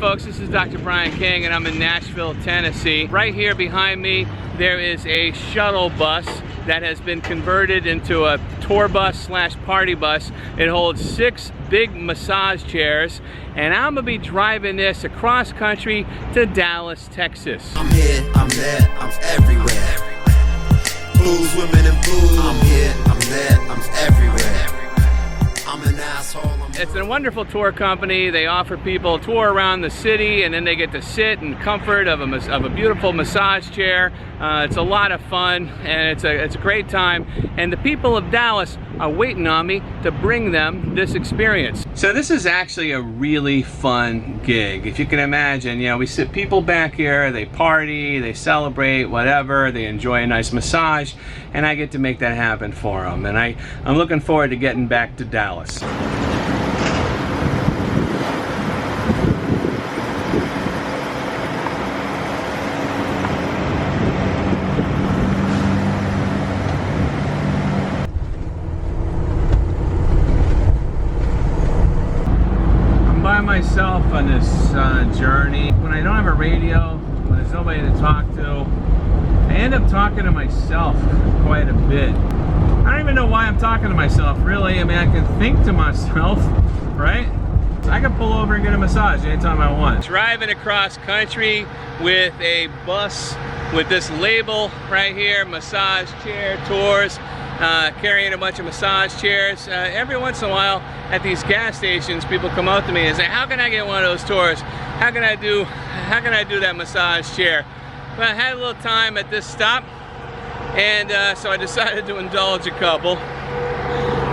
folks, this is Dr. Brian King and I'm in Nashville, Tennessee. Right here behind me there is a shuttle bus that has been converted into a tour bus slash party bus. It holds 6 big massage chairs and I'm gonna be driving this across country to Dallas, Texas. I'm here, I'm there, I'm everywhere. Blues, women and blues. I'm here, I'm there, I'm everywhere. I'm an asshole. It's a wonderful tour company. They offer people a tour around the city and then they get to sit in comfort of a beautiful massage chair. It's a lot of fun and it's a great time. And the people of Dallas are waiting on me to bring them this experience. So this is actually a really fun gig. If you can imagine, you know, we sit people back here, they party, they celebrate, whatever, they enjoy a nice massage, and I get to make that happen for them. And I'm looking forward to getting back to Dallas. By myself on this journey. When I don't have a radio, when there's nobody to talk to, I end up talking to myself quite a bit. I don't even know why I'm talking to myself, really. I mean, I can think to myself, right? I can pull over and get a massage anytime I want. Driving across country with a bus with this label right here, massage chair tours. Carrying a bunch of massage chairs. Every once in a while at these gas stations, people come up to me and say, how can I get one of those tours? How can I do that massage chair? Well, I had a little time at this stop, and so I decided to indulge a couple.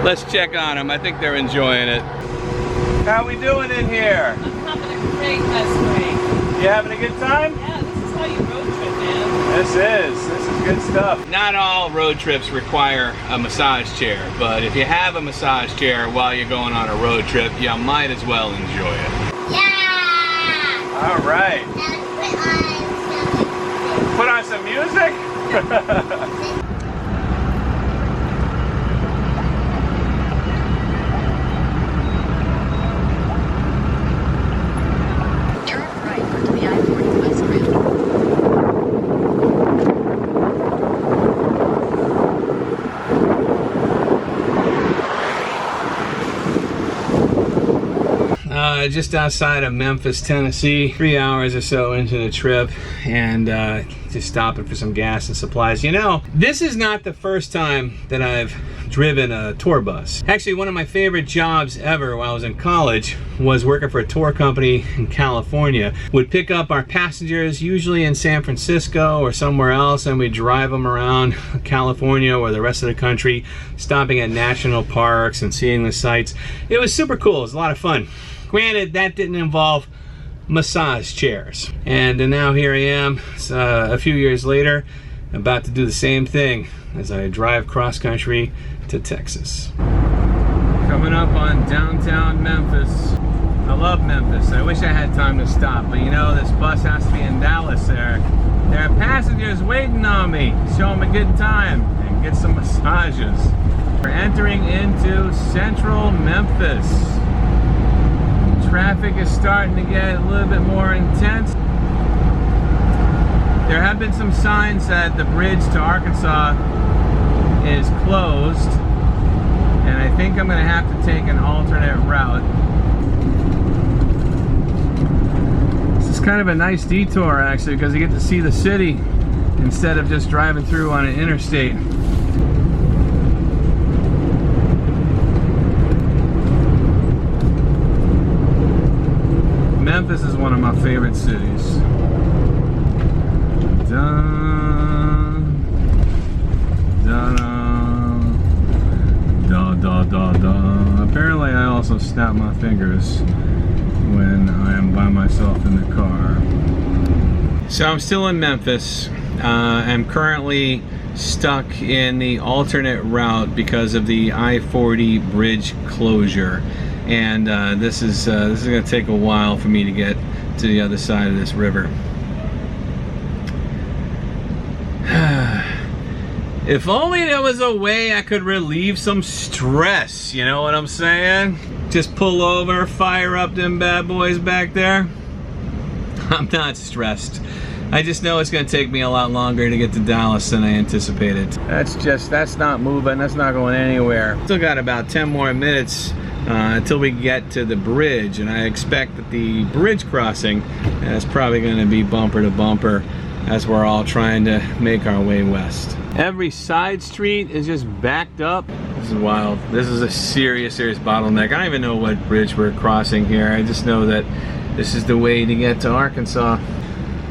Let's check on them. I think they're enjoying it. How we doing in here? I'm having a great rest. You having a good time? Yeah, this is how you road trip, man. This is good stuff. Not all road trips require a massage chair, but if you have a massage chair while you're going on a road trip, you might as well enjoy it. Yeah! All right. Put on some music? Just outside of Memphis, Tennessee, 3 hours or so into the trip, and just stopping for some gas and supplies. You know, this is not the first time that I've driven a tour bus. Actually, one of my favorite jobs ever while I was in college was working for a tour company in California. Would pick up our passengers, usually in San Francisco or somewhere else, and we'd drive them around California or the rest of the country, stopping at national parks and seeing the sights. It was super cool. It was a lot of fun. Granted, that didn't involve massage chairs. And now here I am, a few years later, about to do the same thing as I drive cross country to Texas. Coming up on downtown Memphis. I love Memphis. I wish I had time to stop, but you know, this bus has to be in Dallas there. There are passengers waiting on me. Show them a good time and get some massages. We're entering into central Memphis. Traffic is starting to get a little bit more intense. There have been some signs that the bridge to Arkansas is closed, and I think I'm going to have to take an alternate route. This is kind of a nice detour actually, because you get to see the city instead of just driving through on an interstate. Memphis is one of my favorite cities. Apparently I also snap my fingers when I am by myself in the car. So I'm still in Memphis. I'm currently stuck in the alternate route because of the I-40 bridge closure. And this is going to take a while for me to get to the other side of this river. If only there was a way I could relieve some stress, you know what I'm saying? Just pull over, fire up them bad boys back there. I'm not stressed. I just know it's going to take me a lot longer to get to Dallas than I anticipated. That's not moving. That's not going anywhere. Still got about 10 more minutes until we get to the bridge, and I expect that the bridge crossing is probably going to be bumper to bumper as we're all trying to make our way west. Every side street is just backed up. This is wild. This is a serious bottleneck. I don't even know what bridge we're crossing here. I just know that this is the way to get to Arkansas.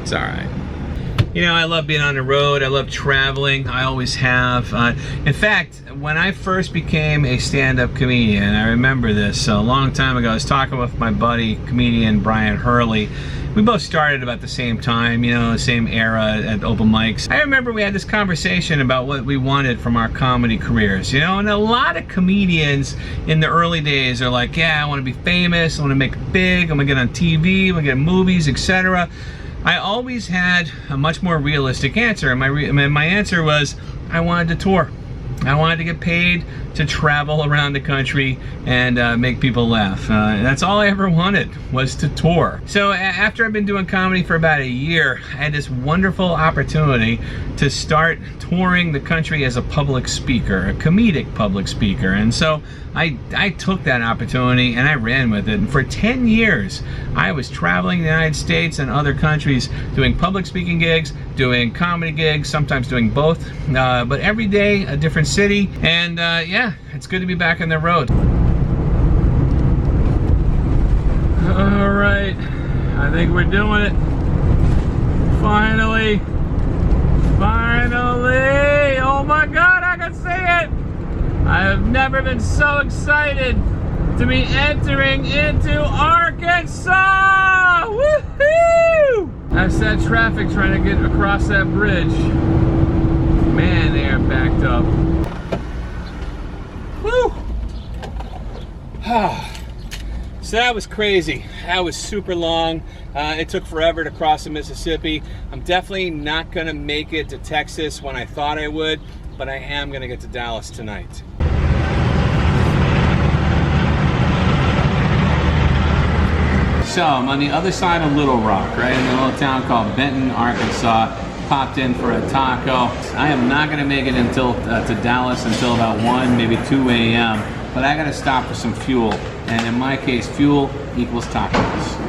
It's all right. You know, I love being on the road. I love traveling. I always have. In fact, when I first became a stand-up comedian, I remember this a long time ago. I was talking with my buddy, comedian Brian Hurley. We both started about the same time, you know, same era at open mics. I remember we had this conversation about what we wanted from our comedy careers, you know, and a lot of comedians in the early days are like, yeah, I want to be famous, I want to make it big, I'm going to get on TV, I'm going to get in movies, etc. I always had a much more realistic answer, and my answer was, I wanted to tour. I wanted to get paid to travel around the country and make people laugh. That's all I ever wanted, was to tour. So after I've been doing comedy for about a year, I had this wonderful opportunity to start touring the country as a public speaker, a comedic public speaker. And so I took that opportunity and I ran with it. And for 10 years, I was traveling the United States and other countries doing public speaking gigs, doing comedy gigs, sometimes doing both, but every day a different city. And yeah, it's good to be back on the road. All right, I think we're doing it. Finally. Oh my God, I can see it. I have never been so excited to be entering into Arkansas. Woohoo! That's that traffic trying to get across that bridge. Man, they are backed up. Woo! So that was crazy. That was super long. It took forever to cross the Mississippi. I'm definitely not gonna make it to Texas when I thought I would, but I am gonna get to Dallas tonight. So I'm on the other side of Little Rock, right in a little town called Benton, Arkansas. Popped in for a taco. I am not gonna make it until to Dallas until about 1, maybe 2 a.m. But I gotta stop for some fuel. And in my case, fuel equals tacos.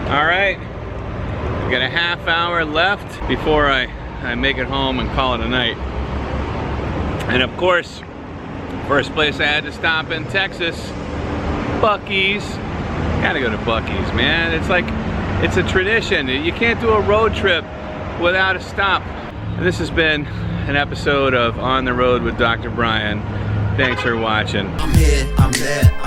All right, we got a half hour left before I make it home and call it a night. And of course, first place I had to stop in Texas, Buc-ee's. Gotta go to Buc-ee's, man. It's like, it's a tradition. You can't do a road trip without a stop. And this has been an episode of On the Road with Dr. Brian. Thanks for watching. I'm here, I'm there.